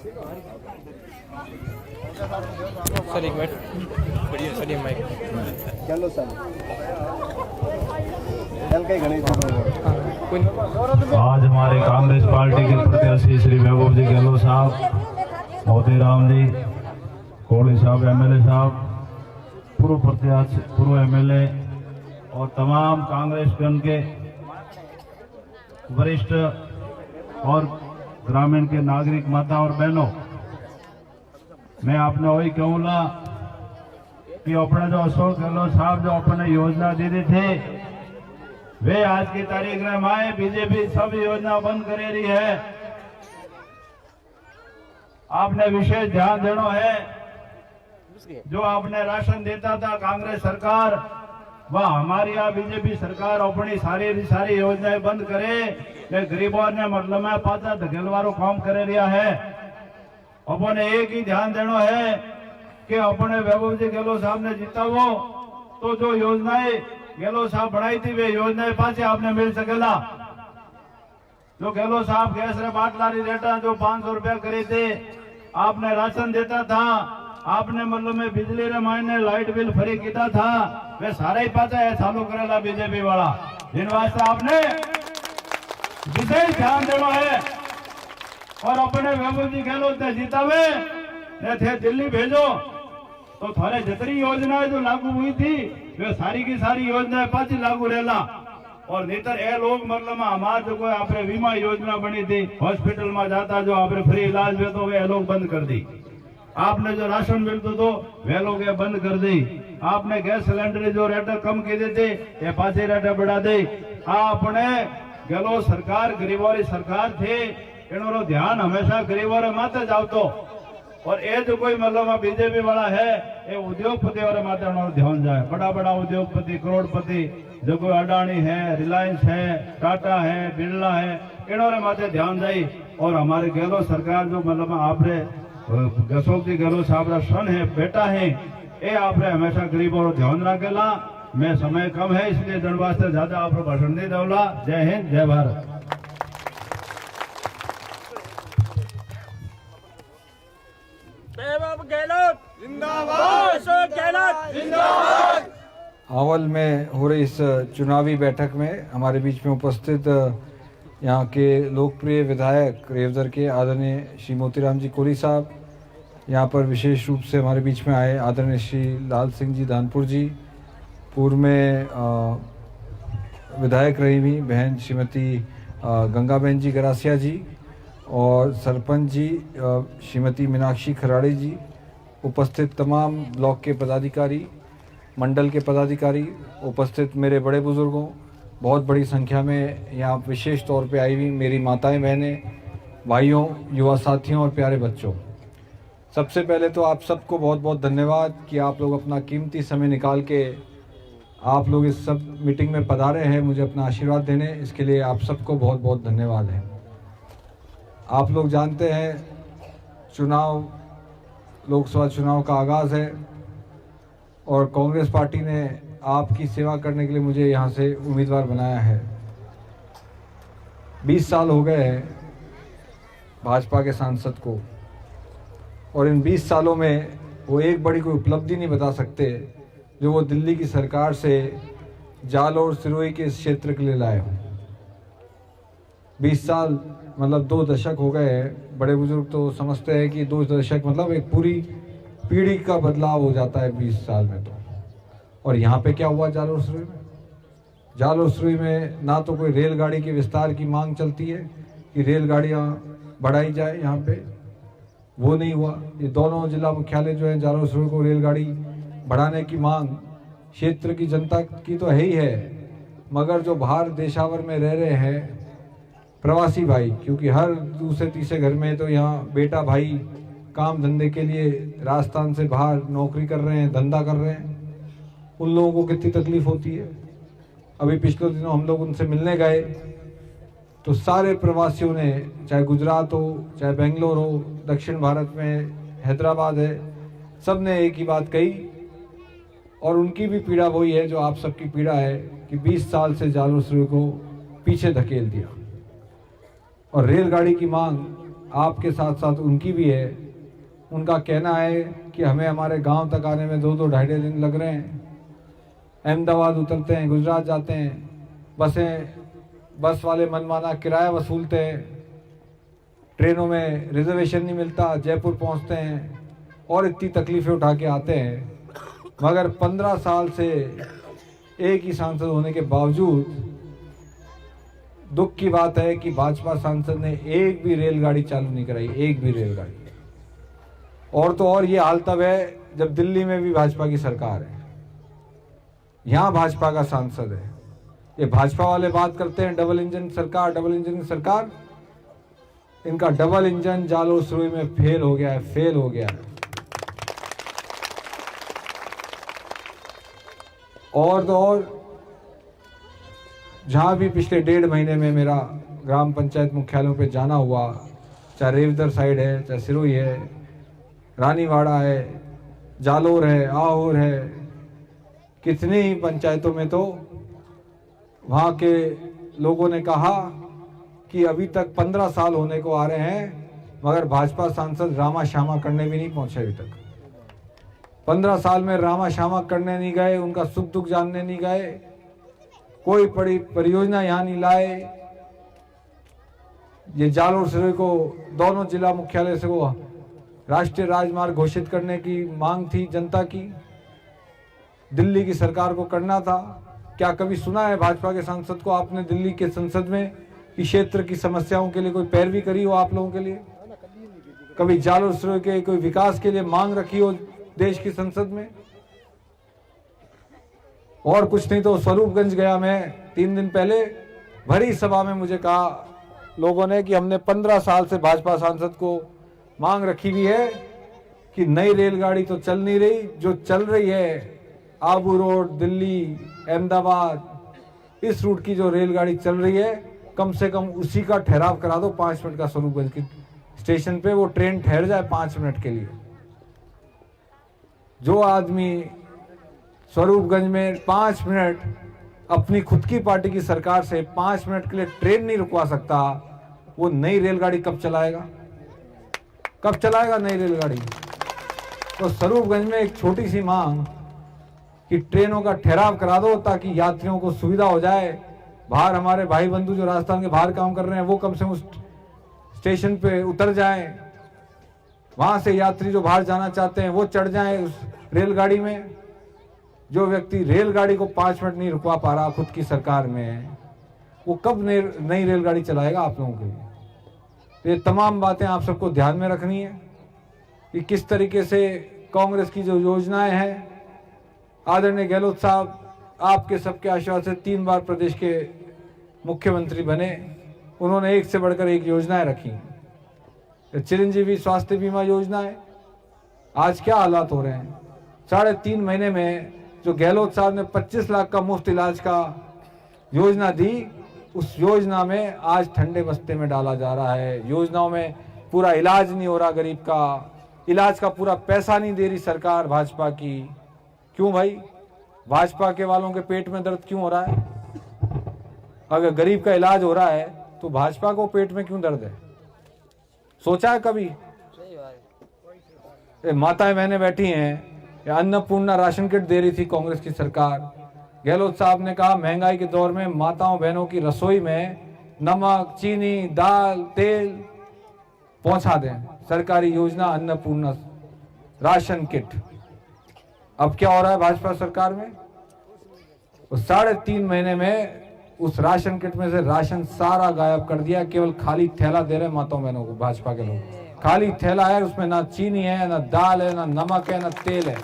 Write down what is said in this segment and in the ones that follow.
Sir एक minute, बढ़िया sir, ये माइक चलो सर चल के गणेश आज हमारे कांग्रेस पार्टी के प्रत्याशी श्री महबूब जी गहलोत साहब, मोती राम जी, कोहली साहब, एमएलए साहब, पूर्व प्रत्याशी, पूर्व एमएलए और तमाम कांग्रेसगण के वरिष्ठ और ग्रामीण के नागरिक माता और बहनों, मैं आपने वही कहूँगा कि अपने जो अशोक गहलोत साहब जो अपने योजना दी थे, वे आज की तारीख में माए बीजेपी सब योजना बंद करे रही है। आपने विशेष ध्यान देना है, जो आपने राशन देता था कांग्रेस सरकार, वह हमारी यहाँ बीजेपी सरकार अपनी सारी योजनाएं बंद करे, वे गरीबों ने मतलब में पाचा धकेलवारो काम करे रहा है। अपने एक ही ध्यान देना है कि अपने महबूब जी गहलोत साहब ने जीता वो तो जो योजनाएं गहलोत साहब बनाई थी वे योजनाएं पाचे आपने मिल सकेला। जो गहलोत साहब गैस रे बाटलारी रेटा जो 500 रुपया करे थे, आपने राशन देता था, आपने मतलब में बिजली रे मायने लाइट बिल फ्री किया था, वे सारा ही पाचा है चालू करेला बीजेपी वाला। इन वास्ते आपने विशेष ध्यान देना है और अपने महबूब जी गहलोत ने जीतावे ने थे दिल्ली भेजो तो थारे जितनी योजनाएं जो लागू हुई थी वे सारी की सारी योजनाएं पाची लागू रहेला। और नेतर ए लोग मतलब में हमारे जो कोई आपने बीमा योजना बनी थी, हॉस्पिटल में जाता जो आपने फ्री इलाज में तो वे लोग बंद कर दी। आपने जो राशन मिलते तो वे लोग ये बंद कर दी। आपने गैस सिलेंडर जो रेट कम किए थे ये पाचे रेट बढ़ा दे। आपने गहलोत सरकार गरीबों की सरकार थे, इन्होंने ध्यान हमेशा गरीबों रे माते जावतो। और ये जो कोई मतलब बीजेपी वाला है ये उद्योगपति वाले माते ध्यान जाए। बड़ा बड़ा उद्योगपति करोड़पति जो कोई अडानी है, रिलायंस है, टाटा है, बिरला है, इन्होंने माते ध्यान जाए। और हमारे गहलोत सरकार जो मतलब आपने अशोक जी गहलोत साहब सन है, बेटा है, ये आपने हमेशा गरीबों को ध्यान रखेला। मैं समय कम है इसलिए जन वास्ते ज्यादा आप भाषण नहीं दूंगा। जय हिंद, जय भारत। हावल में हो रही इस चुनावी बैठक में हमारे बीच में उपस्थित यहाँ के लोकप्रिय विधायक रेवदर के आदरणीय श्री मोतीराम जी कोहली साहब, यहाँ पर विशेष रूप से हमारे बीच में आए आदरणीय श्री लाल सिंह जी धानपुर जी, पूर्व में विधायक रही हुई बहन श्रीमती गंगाबेन जी गरासिया जी और सरपंच जी श्रीमती मीनाक्षी खराड़े जी, उपस्थित तमाम ब्लॉक के पदाधिकारी, मंडल के पदाधिकारी, उपस्थित मेरे बड़े बुजुर्गों, बहुत बड़ी संख्या में यहाँ विशेष तौर पे आई हुई मेरी माताएं, बहनें, भाइयों, युवा साथियों और प्यारे बच्चों, सबसे पहले तो आप सबको बहुत बहुत धन्यवाद कि आप लोग अपना कीमती समय निकाल के आप लोग इस सब मीटिंग में पधारे हैं मुझे अपना आशीर्वाद देने। इसके लिए आप सबको बहुत बहुत धन्यवाद है। आप लोग जानते हैं चुनाव, लोकसभा चुनाव का आगाज़ है और कांग्रेस पार्टी ने आपकी सेवा करने के लिए मुझे यहाँ से उम्मीदवार बनाया है। 20 साल हो गए हैं भाजपा के सांसद को और इन 20 सालों में वो एक बड़ी कोई उपलब्धि नहीं बता सकते जो वो दिल्ली की सरकार से जालौर सिरोही के इस क्षेत्र के लिए लाए हों। 20 साल मतलब 2 दशक हो गए हैं। बड़े बुजुर्ग तो समझते हैं कि 2 दशक मतलब एक पूरी पीढ़ी का बदलाव हो जाता है 20 साल में। तो और यहाँ पे क्या हुआ जालौर सिरोही में? जालौर सिरोही में ना तो कोई रेलगाड़ी के विस्तार की मांग चलती है कि रेलगाड़ियाँ बढ़ाई जाए, यहाँ पे वो नहीं हुआ। ये दोनों जिला मुख्यालय जो है जालौर सिरोही को रेलगाड़ी बढ़ाने की मांग क्षेत्र की जनता की तो है ही है, मगर जो बाहर देशावर में रह रहे हैं प्रवासी भाई, क्योंकि हर दूसरे तीसरे घर में तो यहाँ बेटा भाई काम धंधे के लिए राजस्थान से बाहर नौकरी कर रहे हैं, धंधा कर रहे हैं, उन लोगों को कितनी तकलीफ होती है। अभी पिछले दिनों हम लोग उनसे मिलने गए तो सारे प्रवासियों ने, चाहे गुजरात हो, चाहे बेंगलोर हो, दक्षिण भारत में हैदराबाद है, सब ने एक ही बात कही और उनकी भी पीड़ा वही है जो आप सबकी पीड़ा है कि 20 साल से जालौर सिरोही को पीछे धकेल दिया। और रेलगाड़ी की मांग आपके साथ साथ उनकी भी है। उनका कहना है कि हमें हमारे गांव तक आने में 2-2 ढाई दिन लग रहे हैं। अहमदाबाद उतरते हैं, गुजरात जाते हैं, बस वाले मनमाना किराया वसूलते हैं, ट्रेनों में रिजर्वेशन नहीं मिलता, जयपुर पहुंचते हैं और इतनी तकलीफ़ें उठा के आते हैं। मगर 15 साल से एक ही सांसद होने के बावजूद दुख की बात है कि भाजपा सांसद ने एक भी रेलगाड़ी चालू नहीं कराई, एक भी रेलगाड़ी। और तो और ये हाल तब है जब दिल्ली में भी भाजपा की सरकार है, यहाँ भाजपा का सांसद है। ये भाजपा वाले बात करते हैं डबल इंजन सरकार, डबल इंजन सरकार। इनका डबल इंजन जालोर सुरई में फेल हो गया है, फेल हो गया है। और तो और जहाँ भी पिछले 1.5 महीने में मेरा ग्राम पंचायत मुख्यालयों पे जाना हुआ, चाहे रेवदर साइड है, चाहे सिरोही है, रानीवाड़ा है, जालोर है, आहोर है, कितनी ही पंचायतों में तो वहाँ के लोगों ने कहा कि अभी तक 15 साल होने को आ रहे हैं मगर भाजपा सांसद रामा श्यामा करने भी नहीं पहुंचे। अभी तक 15 साल में रामा श्यामा करने नहीं गए, उनका सुख दुख जानने नहीं गए, कोई बड़ी परियोजना यहाँ नहीं लाए। ये जालोर सिरोही को दोनों जिला मुख्यालय से वो राष्ट्रीय राजमार्ग घोषित करने की मांग थी जनता की, दिल्ली की सरकार को करना था। क्या कभी सुना है भाजपा के सांसद को आपने दिल्ली के संसद में कि क्षेत्र की समस्याओं के लिए कोई पैरवी करी हो आप लोगों के लिए? कभी जालोर सिरोही के कोई विकास के लिए मांग रखी हो देश की संसद में? और कुछ नहीं तो स्वरूपगंज गया मैं 3 दिन पहले, भरी सभा में मुझे कहा लोगों ने कि हमने 15 साल से भाजपा सांसद को मांग रखी हुई है कि नई रेलगाड़ी तो चल नहीं रही, जो चल रही है आबू रोड, दिल्ली, अहमदाबाद, इस रूट की जो रेलगाड़ी चल रही है कम से कम उसी का ठहराव करा दो 5 मिनट का, स्वरूपगंज की स्टेशन पे वो ट्रेन ठहर जाए 5 मिनट के लिए। जो आदमी स्वरूपगंज में 5 मिनट अपनी खुद की पार्टी की सरकार से 5 मिनट के लिए ट्रेन नहीं रुकवा सकता, वो नई रेलगाड़ी कब चलाएगा? कब चलाएगा नई रेलगाड़ी? तो स्वरूपगंज में एक छोटी सी मांग कि ट्रेनों का ठहराव करा दो ताकि यात्रियों को सुविधा हो जाए। बाहर हमारे भाई बंधु जो राजस्थान के बाहर काम कर रहे हैं वो कम से कम उस स्टेशन पे उतर जाएं, वहां से यात्री जो बाहर जाना चाहते हैं वो चढ़ जाएं उस रेलगाड़ी में। जो व्यक्ति रेलगाड़ी को 5 मिनट नहीं रुकवा पा रहा खुद की सरकार में, वो कब नई रेलगाड़ी चलाएगा आप लोगों के लिए? तो ये तमाम बातें आप सबको ध्यान में रखनी है कि किस तरीके से कांग्रेस की जो योजनाएं हैं, आदरणीय गहलोत साहब आपके सबके आशीर्वाद से 3 बार प्रदेश के मुख्यमंत्री बने, उन्होंने एक से बढ़कर एक योजनाएं रखी। चिरंजीवी स्वास्थ्य बीमा योजना है, आज क्या हालात हो रहे हैं? 3.5 महीने में जो गहलोत साहब ने 25 लाख का मुफ्त इलाज का योजना दी, उस योजना में आज ठंडे बस्ते में डाला जा रहा है। योजनाओं में पूरा इलाज नहीं हो रहा, गरीब का इलाज का पूरा पैसा नहीं दे रही सरकार भाजपा की। क्यों भाई? भाजपा के वालों के पेट में दर्द क्यों हो रहा है? अगर गरीब का इलाज हो रहा है तो भाजपा को पेट में क्यों दर्द है? सोचा है कभी? माताएं बहनें बैठी हैं, अन्नपूर्णा राशन किट दे रही थी कांग्रेस की सरकार। गहलोत साहब ने कहा महंगाई के दौर में माताओं बहनों की रसोई में नमक, चीनी, दाल, तेल पहुंचा दें। सरकारी योजना अन्नपूर्णा राशन किट। अब क्या हो रहा है भाजपा सरकार में? 3.5 महीने में उस राशन किट में से राशन सारा गायब कर दिया, केवल खाली थैला दे रहे माताओं बहनों को भाजपा के लोग। खाली थैला है, उसमें ना चीनी है, ना दाल है, ना नमक है, ना तेल है।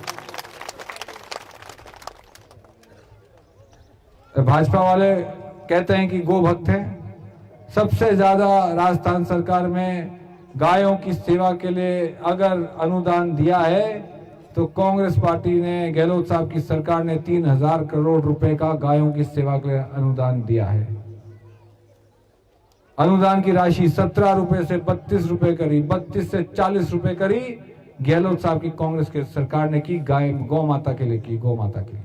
तो भाजपा वाले कहते हैं कि गो भक्त हैं। सबसे ज्यादा राजस्थान सरकार में गायों की सेवा के लिए अगर अनुदान दिया है तो कांग्रेस पार्टी ने, गहलोत साहब की सरकार ने 3000 करोड़ रुपए का गायों की सेवा के लिए अनुदान दिया है। अनुदान की राशि 17 रुपए से 32 रुपए करी, 32 से 40 रुपए करी गहलोत साहब की कांग्रेस की सरकार ने की, गाय गौ माता के लिए की, गौ माता के लिए।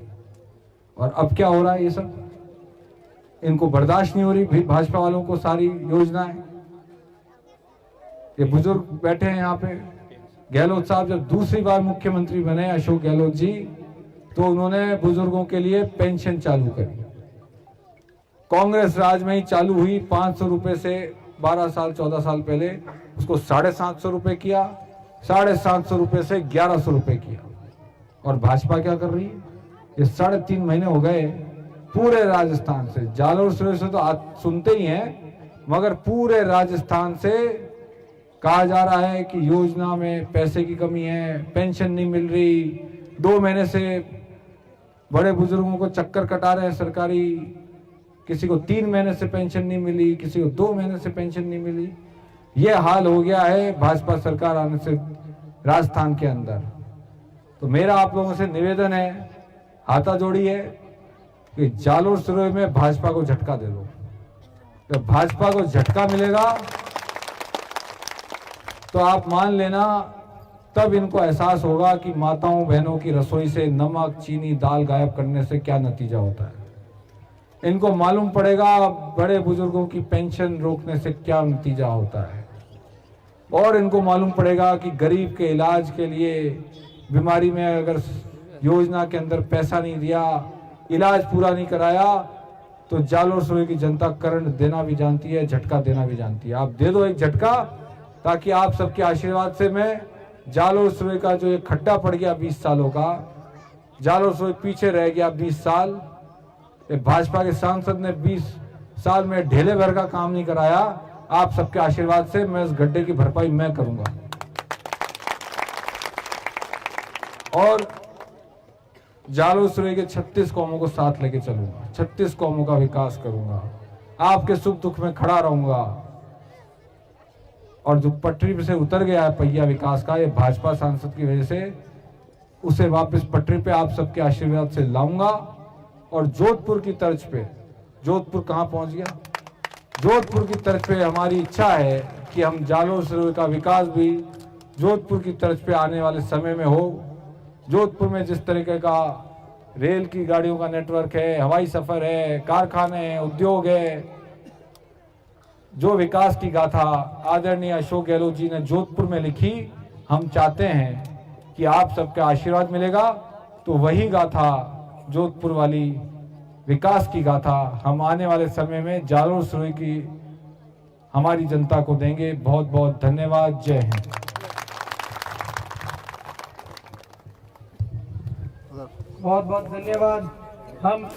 और अब क्या हो रहा है? ये सब इनको बर्दाश्त नहीं हो रही भाजपा वालों को सारी योजनाएं। ये बुजुर्ग बैठे हैं यहाँ पे। गहलोत साहब जब दूसरी बार मुख्यमंत्री बने, अशोक गहलोत जी, तो उन्होंने बुजुर्गों के लिए पेंशन चालू करी। कांग्रेस राज में ही चालू हुई, 500 रुपए से 12 साल 14 साल पहले उसको 750 रुपए किया, 750 रुपए से 1100 रुपए किया। और भाजपा क्या कर रही है? ये 3.5 महीने हो गए पूरे राजस्थान से, जालोर से तो आज सुनते ही हैं, मगर पूरे राजस्थान से कहा जा रहा है कि योजना में पैसे की कमी है, पेंशन नहीं मिल रही। 2 महीने से बड़े बुजुर्गों को चक्कर कटा रहे हैं सरकारी, किसी को 3 महीने से पेंशन नहीं मिली, किसी को 2 महीने से पेंशन नहीं मिली। ये हाल हो गया है भाजपा सरकार आने से राजस्थान के अंदर। तो मेरा आप लोगों से निवेदन है, हाथा जोड़ी है कि जालोर सिरोही में भाजपा को झटका दे दो। जब भाजपा को झटका मिलेगा तो आप मान लेना, तब इनको एहसास होगा कि माताओं बहनों की रसोई से नमक चीनी दाल गायब करने से क्या नतीजा होता है। इनको मालूम पड़ेगा बड़े बुजुर्गों की पेंशन रोकने से क्या नतीजा होता है। और इनको मालूम पड़ेगा कि गरीब के इलाज के लिए, बीमारी में अगर योजना के अंदर पैसा नहीं दिया, इलाज पूरा नहीं कराया, तो जालोर सिरोही की जनता करंट देना भी जानती है, झटका देना भी जानती है। आप दे दो एक झटका, ताकि आप सबके आशीर्वाद से मैं जालोर सिरोही का जो एक खड्डा पड़ गया 20 सालों का, जालोर सिरोही पीछे रह गया 20 साल। भाजपा के सांसद ने 20 साल में ढेले भर का काम नहीं कराया। आप सबके आशीर्वाद से मैं इस गड्ढे की भरपाई मैं करूंगा और जालोर सिरोही के 36 कौमों को साथ लेके चलूंगा, 36 कौमों का विकास करूंगा, आपके सुख दुख में खड़ा रहूंगा। और जो पटरी पे से उतर गया है पहिया विकास का, ये भाजपा सांसद की वजह से, उसे वापस पटरी पे आप सबके आशीर्वाद से लाऊंगा। और जोधपुर की तर्ज पे, जोधपुर कहां पहुंच गया, जोधपुर की तर्ज पे हमारी इच्छा है कि हम जालोर सिरोही का विकास भी जोधपुर की तर्ज पे आने वाले समय में हो। जोधपुर में जिस तरीके का रेल की गाड़ियों का नेटवर्क है, हवाई सफर है, कारखाने हैं, उद्योग है, जो विकास की गाथा आदरणीय अशोक गहलोत जी ने जोधपुर में लिखी, हम चाहते हैं कि आप सबका आशीर्वाद मिलेगा तो वही गाथा, जोधपुर वाली विकास की गाथा हम आने वाले समय में जालोर सिरोही की हमारी जनता को देंगे। बहुत बहुत धन्यवाद। जय हिंद। बहुत बहुत धन्यवाद। हम